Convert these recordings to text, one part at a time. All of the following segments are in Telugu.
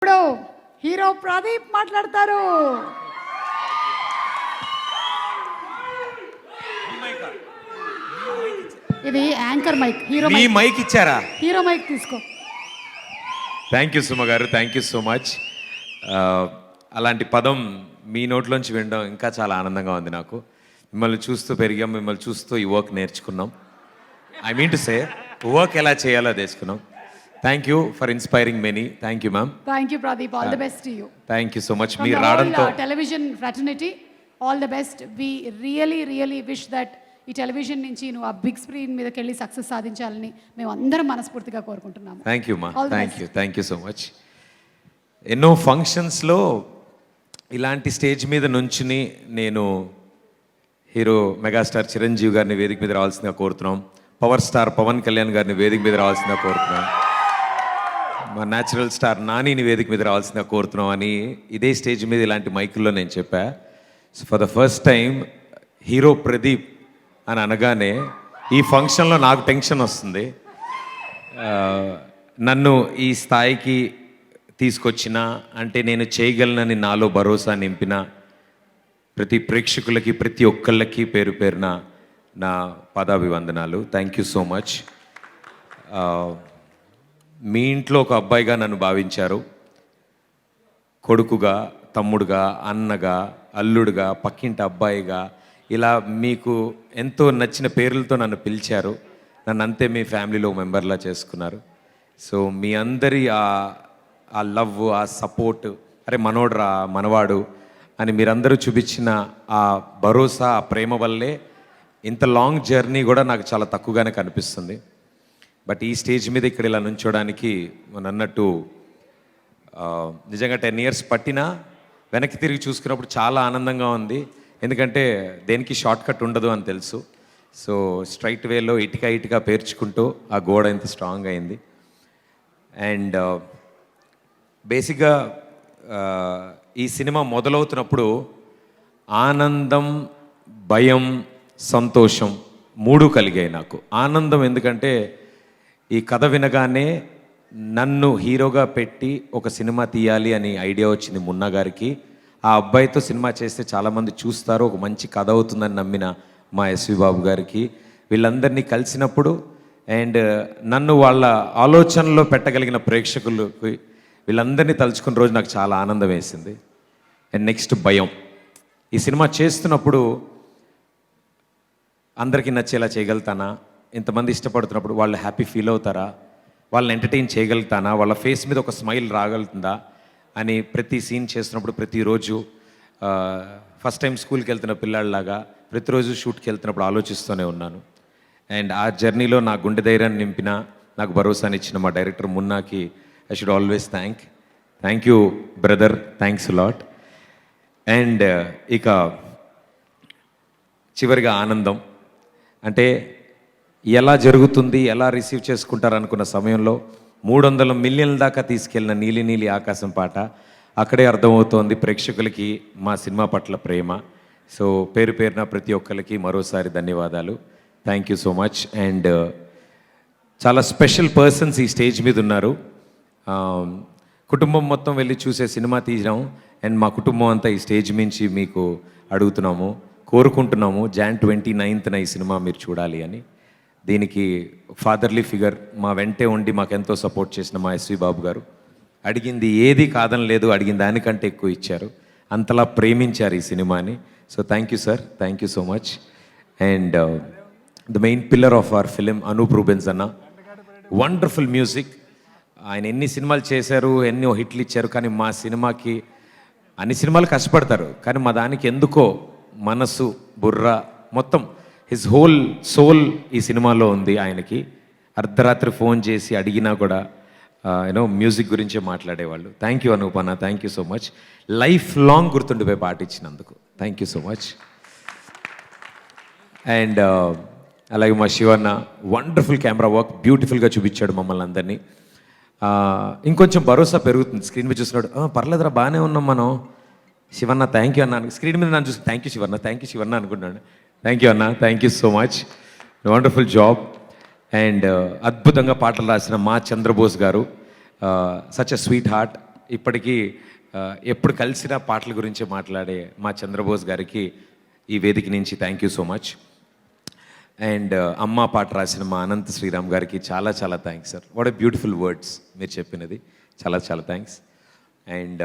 ఇప్పుడు హీరో ప్రదీప్ మాట్లాడతారు. ఇది యాంకర్ మైక్. హీరో మైక్ ఇచ్చారా? హీరో మైక్ తీసుకో. థ్యాంక్ యూ సుమ గారు, థ్యాంక్ యూ సో మచ్. అలాంటి పదం మీ నోట్లోంచి వినడం ఇంకా చాలా ఆనందంగా ఉంది నాకు. మిమ్మల్ని చూస్తూ పెరిగాం, మిమ్మల్ని చూస్తూ ఈ వర్క్ నేర్చుకున్నాం. I mean to say work ఎలా చేయాలో నేర్చుకున్నాం. Thank you for inspiring many. Thank you ma'am. Thank you Pradeep. All the best to you. Thank you so much. మీరు రావడంతో television fraternity all the best. We really wish that ఈ టెలివిజన్ నుంచి నువ్వు ఆ బిగ్ స్క్రీన్ మీదకి వెళ్ళి సక్సెస్ సాధించాలని మేము అందరం మనస్ఫూర్తిగా కోరుకుంటున్నాము. థ్యాంక్ యూ మా, థ్యాంక్ యూ సో మచ్. ఎన్నో ఫంక్షన్స్లో ఇలాంటి స్టేజ్ మీద నుంచుని నేను హీరో మెగాస్టార్ చిరంజీవి గారిని వేదిక మీద రావాల్సిందిగా కోరుతున్నాం. పవర్ స్టార్ పవన్ కళ్యాణ్ గారిని వేదిక మీద రావాల్సిందిగా కోరుతున్నాం. మా న్యాచురల్ స్టార్ నానిని వేదిక మీద రావాల్సిందిగా కోరుతున్నాం అని ఇదే స్టేజ్ మీద ఇలాంటి మైకుల్లో నేను చెప్పా. So for the first time hero Pradeep అని అనగానే ఈ ఫంక్షన్లో నాకు టెన్షన్ వస్తుంది. నన్ను ఈ స్థాయికి తీసుకొచ్చిన అంటే నేను చేయగలనని నాలో భరోసా నింపిన ప్రతి ప్రేక్షకులకి, ప్రతి ఒక్కళ్ళకి పేరు పేరున నా పాదాభివందనాలు. Thank you so much. మీ ఇంట్లో ఒక అబ్బాయిగా నన్ను భావించారు. కొడుకుగా, తమ్ముడుగా, అన్నగా, అల్లుడుగా, పక్కింటి అబ్బాయిగా ఇలా మీకు ఎంతో నచ్చిన పేర్లతో నన్ను పిలిచారు. నన్ను అంతే మీ ఫ్యామిలీలో మెంబర్లా చేసుకున్నారు. సో మీ అందరి ఆ లవ్, ఆ సపోర్ట్, అరే మనోడ్రా మనవాడు అని మీరందరూ చూపించిన ఆ భరోసా, ఆ ప్రేమ వల్లే ఇంత లాంగ్ జర్నీ కూడా నాకు చాలా తక్కువగానే కనిపిస్తుంది. బట్ ఈ స్టేజ్ మీద ఇక్కడ ఇలా నుంచోడానికి అన్నట్టు నిజంగా 10 years పట్టినా వెనక్కి తిరిగి చూసుకున్నప్పుడు చాలా ఆనందంగా ఉంది. ఎందుకంటే దేనికి షార్ట్ కట్ ఉండదు అని తెలుసు. సో స్ట్రైట్ వేలో ఇటుక పేర్చుకుంటూ ఆ గోడ ఇంత స్ట్రాంగ్ అయింది. అండ్ బేసిక్గా ఈ సినిమా మొదలవుతున్నప్పుడు ఆనందం, భయం, సంతోషం 3 కలిగాయి నాకు. ఆనందం ఎందుకంటే ఈ కథ వినగానే నన్ను హీరోగా పెట్టి ఒక సినిమా తీయాలి అని ఐడియా వచ్చింది మున్నా గారికి. ఆ అబ్బాయితో సినిమా చేస్తే చాలామంది చూస్తారు, ఒక మంచి కథ అవుతుందని నమ్మిన మా ఎస్వి బాబు గారికి, వీళ్ళందరినీ కలిసినప్పుడు అండ్ నన్ను వాళ్ళ ఆలోచనలో పెట్టగలిగిన ప్రేక్షకులకి వీళ్ళందరినీ తలుచుకున్న రోజు నాకు చాలా ఆనందం వేసింది. అండ్ నెక్స్ట్ భయం. ఈ సినిమా చేస్తున్నప్పుడు అందరికీ నచ్చేలా చేయగలుగుతానా, ఇంతమంది ఇష్టపడుతున్నప్పుడు వాళ్ళు హ్యాపీ ఫీల్ అవుతారా, వాళ్ళని ఎంటర్టైన్ చేయగలుగుతానా, వాళ్ళ ఫేస్ మీద ఒక స్మైల్ రాగలుగుతుందా అని ప్రతి సీన్ చేస్తున్నప్పుడు ప్రతిరోజు ఫస్ట్ టైం స్కూల్కి వెళ్తున్న పిల్లాడిలాగా ప్రతిరోజు షూట్కి వెళ్తున్నప్పుడు ఆలోచిస్తూనే ఉన్నాను. అండ్ ఆ జర్నీలో నా గుండె ధైర్యాన్ని నింపిన, నాకు భరోసాని ఇచ్చిన మా డైరెక్టర్ మున్నాకి I should always thank you brother, thanks lot. And ఇక చివరిగా ఆనందం. అంటే ఎలా జరుగుతుంది, ఎలా రిసీవ్ చేసుకుంటారు అనుకున్న సమయంలో 300 మిలియన్ల దాకా తీసుకెళ్ళిన నీలి నీలి ఆకాశం పాట అక్కడే అర్థమవుతోంది ప్రేక్షకులకి మా సినిమా పట్ల ప్రేమ. సో పేరు పేరున ప్రతి ఒక్కరికి మరోసారి ధన్యవాదాలు. Thank you so much. And చాలా స్పెషల్ పర్సన్స్ ఈ స్టేజ్ మీద ఉన్నారు. కుటుంబం మొత్తం వెళ్ళి చూసే సినిమా తీసినాం. అండ్ మా కుటుంబం అంతా ఈ స్టేజ్ మించి మీకు అడుగుతున్నాము, కోరుకుంటున్నాము Jan 29th ఈ సినిమా మీరు చూడాలి అని. దీనికి ఫాదర్లీ ఫిగర్ మా వెంటే ఉండి మాకెంతో సపోర్ట్ చేసిన మా ఎస్వి బాబు గారు అడిగింది ఏది కాదని లేదు, అడిగిన దానికంటే ఎక్కువ ఇచ్చారు. అంతలా ప్రేమించారు ఈ సినిమాని. So thank you sir, thank you so much. And the main pillar of our film Anup Rubens అన్న, వండర్ఫుల్ మ్యూజిక్. ఆయన ఎన్ని సినిమాలు చేశారు, ఎన్నో హిట్లు ఇచ్చారు, కానీ మా సినిమాకి అన్ని సినిమాలు కష్టపడతారు, కానీ మా దానికి ఎందుకో మనసు, బుర్ర మొత్తం హిజ్ హోల్ సోల్ ఈ సినిమాలో ఉంది. ఆయనకి అర్ధరాత్రి ఫోన్ చేసి అడిగినా కూడా యూనో మ్యూజిక్ గురించే మాట్లాడేవాళ్ళు. థ్యాంక్ యూ అనూప్ అన్న, thank you so much. Life long గుర్తుండిపోయి పాట ఇచ్చినందుకు thank you so much. And అలాగే మా శివన్న వండర్ఫుల్ కెమెరా వర్క్, బ్యూటిఫుల్గా చూపించాడు మమ్మల్ని అందరినీ. ఇంకొంచెం భరోసా పెరుగుతుంది స్క్రీన్ మీద చూస్తున్నాడు. పర్లేదురా బాగానే ఉన్నాం మనం. శివన్న థ్యాంక్ యూ అన్న. స్క్రీన్ మీద నన్ను చూసి థ్యాంక్ యూ శివన్న అనుకున్నాడు. థ్యాంక్ యూ అన్న, thank you so much, wonderful job. And అద్భుతంగా పాటలు రాసిన మా చంద్రబోస్ గారు, సచ్ ఎ స్వీట్ హార్ట్. ఇప్పటికీ ఎప్పుడు కలిసిన పాటల గురించి మాట్లాడే మా చంద్రబోస్ గారికి ఈ వేదిక నుంచి thank you so much. And అమ్మ పాట రాసిన మా అనంత్ శ్రీరామ్ గారికి చాలా చాలా thanks sir. What a beautiful words మీరు చెప్పినది, చాలా చాలా థ్యాంక్స్. అండ్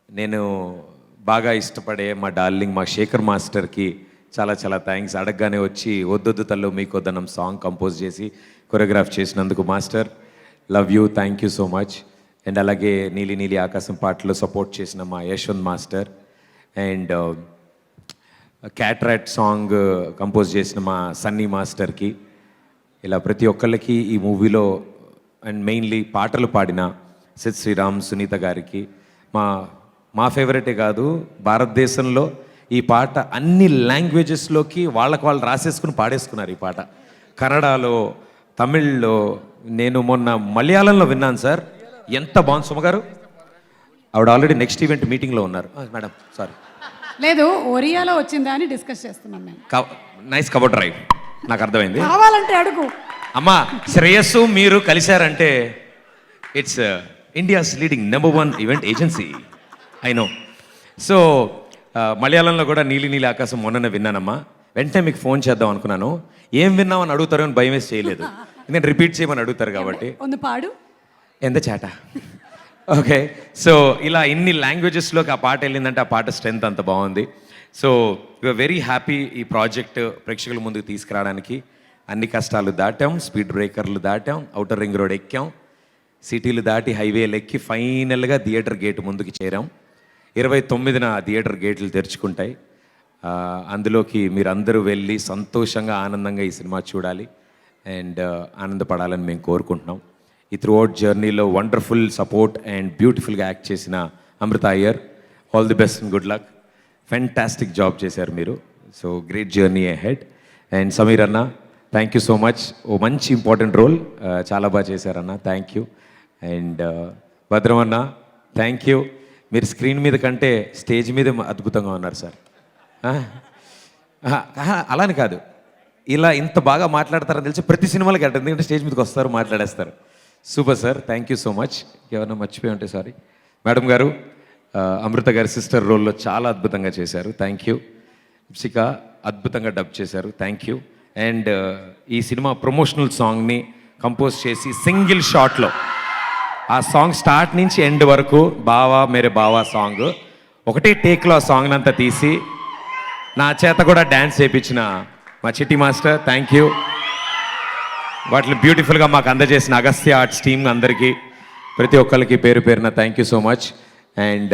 నేను బాగా ఇష్టపడే మా డార్లింగ్ మా శేఖర్ మాస్టర్కి చాలా చాలా థ్యాంక్స్. అడగగానే వచ్చి వద్దొద్దు తల్లో మీకొద్దనం సాంగ్ కంపోజ్ చేసి కొరియోగ్రాఫ్ చేసినందుకు master love you, thank you so much. And అలాగే నీలి నీలి ఆకాశం పాటలో సపోర్ట్ చేసిన మా యశ్వంత్ మాస్టర్ అండ్ క్యాట్రాట్ సాంగ్ కంపోజ్ చేసిన మా సన్నీ మాస్టర్కి, ఇలా ప్రతి ఒక్కళ్ళకి ఈ మూవీలో అండ్ మెయిన్లీ పాటలు పాడిన సిద్ శ్రీరామ్ సునీత గారికి, మా ఫేవరెటే కాదు భారతదేశంలో ఈ పాట అన్ని లాంగ్వేజెస్లోకి వాళ్ళకు వాళ్ళు రాసేసుకుని పాడేసుకున్నారు ఈ పాట. కన్నడలో, తమిళ్లో, నేను మొన్న మలయాళంలో విన్నాను సార్, ఎంత బాగుంది. సుమగారు ఆవిడ ఆల్రెడీ నెక్స్ట్ ఈవెంట్ మీటింగ్లో ఉన్నారు. మేడం సారీ, లేదు ఒరియాలో వచ్చిందా అని డిస్కస్ చేస్తున్నాం మేము. నైస్ కవర్ డ్రైవ్, నాకు అర్థమైంది. కావాలంటే అడుగు. అమ్మా శ్రేయస్సు మీరు కలిశారంటే it's India's leading #1 event agency, I know. So మలయాళంలో కూడా నీలి నీలి ఆకాశం మొన్ననే విన్నానమ్మా. వెంటనే మీకు ఫోన్ చేద్దాం అనుకున్నాను. ఏం విన్నామని అడుగుతారో అని భయం వేసి చేయలేదు, నేను రిపీట్ చేయమని అడుగుతారు కాబట్టి. ഒന്ന് పాడు. ఎంత చేట. ఓకే, సో ఇలా ఇన్ని లాంగ్వేజెస్లోకి ఆ పాట వెళ్ళిందంటే ఆ పాట స్ట్రెంత్ అంత బాగుంది. సో యూఆర్ వెరీ హ్యాపీ ఈ ప్రాజెక్ట్ ప్రేక్షకుల ముందుకు తీసుకురావడానికి. అన్ని కష్టాలు దాటాం, స్పీడ్ బ్రేకర్లు దాటాం, ఔటర్ రింగ్ రోడ్ ఎక్కాం, సిటీలు దాటి హైవేలు ఎక్కి ఫైనల్గా థియేటర్ గేట్ ముందుకు చేరాం. 29న థియేటర్ గేట్లు తెరుచుకుంటాయి. అందులోకి మీరందరూ వెళ్ళి సంతోషంగా ఆనందంగా ఈ సినిమా చూడాలి అండ్ ఆనందపడాలని మేము కోరుకుంటున్నాం. ఈ త్రూ అవుట్ జర్నీలో వండర్ఫుల్ సపోర్ట్ అండ్ బ్యూటిఫుల్గా యాక్ట్ చేసిన Amrutha Iyer, all the best and good luck. Fantastic job చేశారు మీరు. So great journey ahead. And Sameer అన్న థ్యాంక్ యూ సో మచ్, ఓ మంచి ఇంపార్టెంట్ రోల్ చాలా బాగా చేశారన్న, థ్యాంక్ యూ. అండ్ భద్రం అన్న థ్యాంక్ యూ. మీరు స్క్రీన్ మీద కంటే స్టేజ్ మీద అద్భుతంగా ఉన్నారు సార్. అలాని కాదు, ఇలా ఇంత బాగా మాట్లాడతారని తెలిసి ప్రతి సినిమాలకి అంటారు, ఎందుకంటే స్టేజ్ మీదకి వస్తారు మాట్లాడేస్తారు. Super sir, thank you so much. ఎవరన్నా మర్చిపోయి ఉంటే సారీ. మేడం గారు అమృత గారి సిస్టర్ రోల్లో చాలా అద్భుతంగా చేశారు, థ్యాంక్ యూ. ఇప్సిక అద్భుతంగా డబ్ చేశారు, థ్యాంక్ యూ. అండ్ ఈ సినిమా ప్రమోషనల్ సాంగ్ని కంపోజ్ చేసి సింగిల్ షాట్లో ఆ సాంగ్ స్టార్ట్ నుంచి ఎండ్ వరకు బావా మేరే బావా సాంగ్ ఒకటే టేక్లో ఆ సాంగ్ అంతా తీసి నా చేత కూడా డ్యాన్స్ చేయించిన మా చిట్టి మాస్టర్, థ్యాంక్ యూ. వాటిని బ్యూటిఫుల్గా మాకు అందజేసిన అగస్త్య ఆర్ట్స్ టీమ్ అందరికీ ప్రతి ఒక్కరికి పేరు పేరున thank you so much. And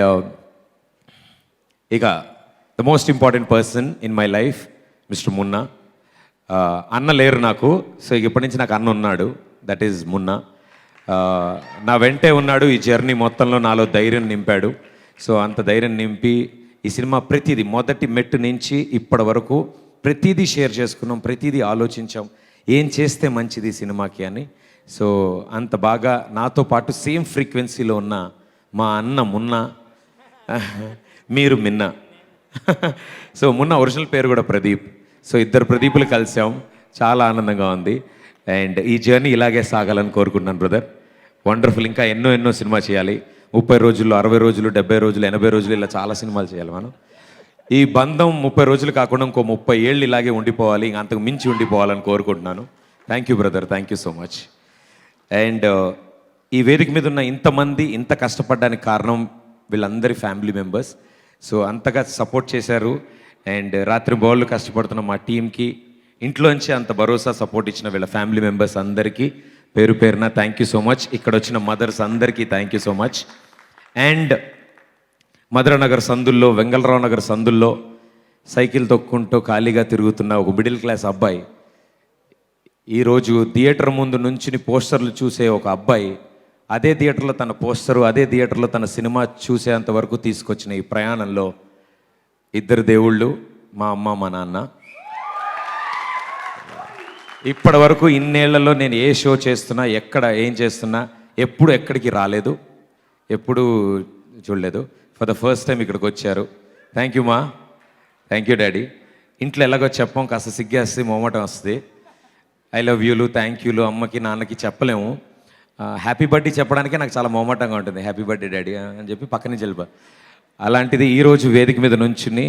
ఇక the most important person in my life mister Munna. అన్న లేరు నాకు, సో ఇప్పటి నుంచి నాకు అన్న ఉన్నాడు, దట్ ఈజ్ మున్నా. నా వెంటే ఉన్నాడు ఈ జర్నీ మొత్తంలో, నాలో ధైర్యం నింపాడు. సో అంత ధైర్యం నింపి ఈ సినిమా ప్రతిదీ మొదటి మెట్టు నుంచి ఇప్పటి వరకు ప్రతిదీ షేర్ చేసుకున్నాం, ప్రతిదీ ఆలోచించాం ఏం చేస్తే మంచిది సినిమాకి అని. సో అంత బాగా నాతో పాటు సేమ్ ఫ్రీక్వెన్సీలో ఉన్న మా అన్న మున్నా, మీరు మిన్నా. సో మున్నా ఒరిజినల్ పేరు కూడా ప్రదీప్. సో ఇద్దరు ప్రదీపులు కలిసాం, చాలా ఆనందంగా ఉంది. అండ్ ఈ జర్నీ ఇలాగే సాగాలని కోరుకుంటున్నాను బ్రదర్. వండర్ఫుల్, ఇంకా ఎన్నో ఎన్నో సినిమా చేయాలి. 30 రోజులు, 60 రోజులు, 70 రోజులు, 80 రోజులు, ఇలా చాలా సినిమాలు చేయాలి మనం. ఈ బంధం 30 రోజులు కాకుండా ఇంకో 30 ఏళ్ళు ఇలాగే ఉండిపోవాలి, ఇంకా అంతకు మించి ఉండిపోవాలని కోరుకుంటున్నాను. Thank you brother, thank you so much. And ఈ వేదిక మీద ఉన్న ఇంతమంది ఇంత కష్టపడడానికి కారణం వీళ్ళందరి ఫ్యామిలీ మెంబర్స్. సో అంతగా సపోర్ట్ చేశారు. అండ్ రాత్రి బౌళ్ళు కష్టపడుతున్న మా టీంకి ఇంట్లోంచి అంత భరోసా సపోర్ట్ ఇచ్చిన వీళ్ళ ఫ్యామిలీ మెంబర్స్ అందరికీ పేరు పేరున థ్యాంక్ యూ సో మచ్. ఇక్కడ వచ్చిన మదర్స్ అందరికీ thank you so much. And Madhuranagar సందుల్లో, వెంగళరావు నగర్ సందుల్లో సైకిల్ తొక్కుంటూ ఖాళీగా తిరుగుతున్న ఒక మిడిల్ క్లాస్ అబ్బాయి, ఈరోజు థియేటర్ ముందు నుంచి పోస్టర్లు చూసే ఒక అబ్బాయి, అదే థియేటర్లో తన పోస్టరు, అదే థియేటర్లో తన సినిమా చూసేంత వరకు తీసుకొచ్చిన ఈ ప్రయాణంలో ఇద్దరు దేవుళ్ళు, మా అమ్మ మా నాన్న. ఇప్పటి వరకు ఇన్నేళ్లలో నేను ఏ షో చేస్తున్నా, ఎక్కడ ఏం చేస్తున్నా, ఎప్పుడు ఎక్కడికి రాలేదు, ఎప్పుడు చూడలేదు. ఫర్ ద ఫస్ట్ టైం ఇక్కడికి వచ్చారు. థ్యాంక్ యూ మా, థ్యాంక్ యూ డాడీ. ఇంట్లో ఎలాగో చెప్పాం, కాస్త సిగ్గేస్తే మొహమాటం వస్తుంది. ఐ లవ్ యూలు, థ్యాంక్ యూలు అమ్మకి నాన్నకి చెప్పలేము. హ్యాపీ బర్త్డే చెప్పడానికే నాకు చాలా మొహమాటంగా ఉంటుంది. హ్యాపీ బర్త్డే డాడీ అని చెప్పి పక్క నుంచి వెళ్ళిపో. అలాంటిది ఈరోజు వేదిక మీద నుంచుని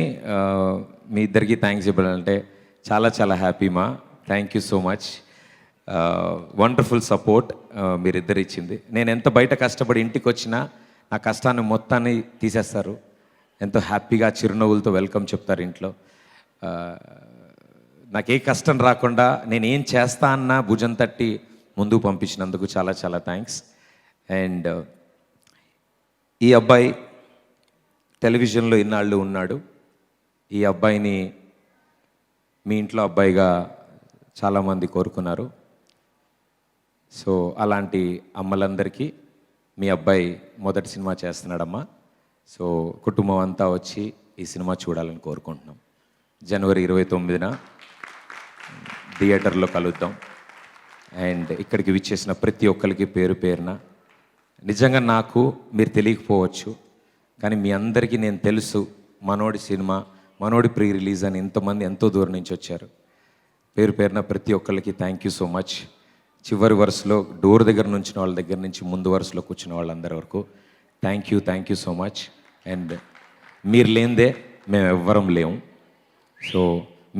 మీ ఇద్దరికి థ్యాంక్స్ చెప్పాలంటే చాలా చాలా హ్యాపీ మా. Thank you so much. Wonderful support మీరిద్దరు ఇచ్చింది. నేను ఎంత బయట కష్టపడి ఇంటికి వచ్చినా నా కష్టాన్ని మొత్తాన్ని తీసేస్తారు. ఎంతో హ్యాపీగా చిరునవ్వులతో వెల్కమ్ చెప్తారు ఇంట్లో. నాకు ఏ కష్టం రాకుండా నేను ఏం చేస్తా అన్నా భుజం తట్టి ముందుకు పంపించినందుకు చాలా చాలా థ్యాంక్స్. అండ్ ఈ అబ్బాయి టెలివిజన్లో ఇన్నాళ్ళు ఉన్నాడు. ఈ అబ్బాయిని మీ ఇంట్లో అబ్బాయిగా చాలామంది కోరుకున్నారు. సో అలాంటి అమ్మలందరికీ మీ అబ్బాయి మొదటి సినిమా చేస్తున్నాడమ్మా. సో కుటుంబం అంతా వచ్చి ఈ సినిమా చూడాలని కోరుకుంటున్నాం. జనవరి 29న థియేటర్లో కలుద్దాం. అండ్ ఇక్కడికి విచ్చేసిన ప్రతి ఒక్కరికి పేరు పేరున నిజంగా నాకు మీరు తెలియకపోవచ్చు, కానీ మీ అందరికీ నేను తెలుసు. మనోడి సినిమా, మనోడి ప్రీ రిలీజ్ అని ఇంతమంది ఎంతో దూరం నుంచి వచ్చారు. పేరు పేరున ప్రతి ఒక్కరికి థ్యాంక్ యూ సో మచ్. చివరి వరుసలో డోర్ దగ్గర నుంచిన వాళ్ళ దగ్గర నుంచి ముందు వరుసలో కూర్చున్న వాళ్ళందరి వరకు thank you so much. And మీరు లేనిదే మేము ఎవ్వరం లేము. సో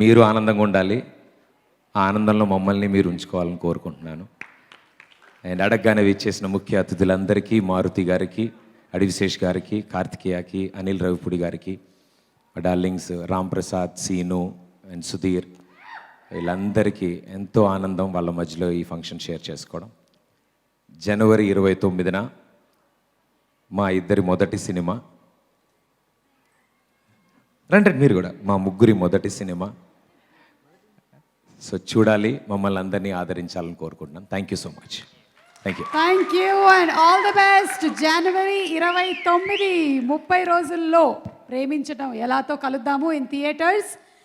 మీరు ఆనందంగా ఉండాలి, ఆ ఆనందంలో మమ్మల్ని మీరు ఉంచుకోవాలని కోరుకుంటున్నాను. అండ్ అడగగానే విచ్చేసిన ముఖ్య అతిథులందరికీ, మారుతి గారికి, అడివిశేష్ గారికి, కార్తికేయకి, అనిల్ రవిపూడి గారికి, డార్లింగ్స్ రామ్ ప్రసాద్, సీను అండ్ సుధీర్, వీళ్ళందరికీ ఎంతో ఆనందం వాళ్ళ మధ్యలో ఈ ఫంక్షన్ షేర్ చేసుకోవడం. జనవరి 29న మా ఇద్దరి మొదటి సినిమా, రండి మీరు కూడా, మా ముగ్గురి మొదటి సినిమా. సో చూడాలి, మమ్మల్ని అందరినీ ఆదరించాలని కోరుకుంటున్నాను. Thank you so much. Thank you. Thank you and all the best. జనవరి 29, 30 రోజుల్లో ప్రేమించడం ఎలాతో కలుద్దాము ఇన్ థియేటర్స్.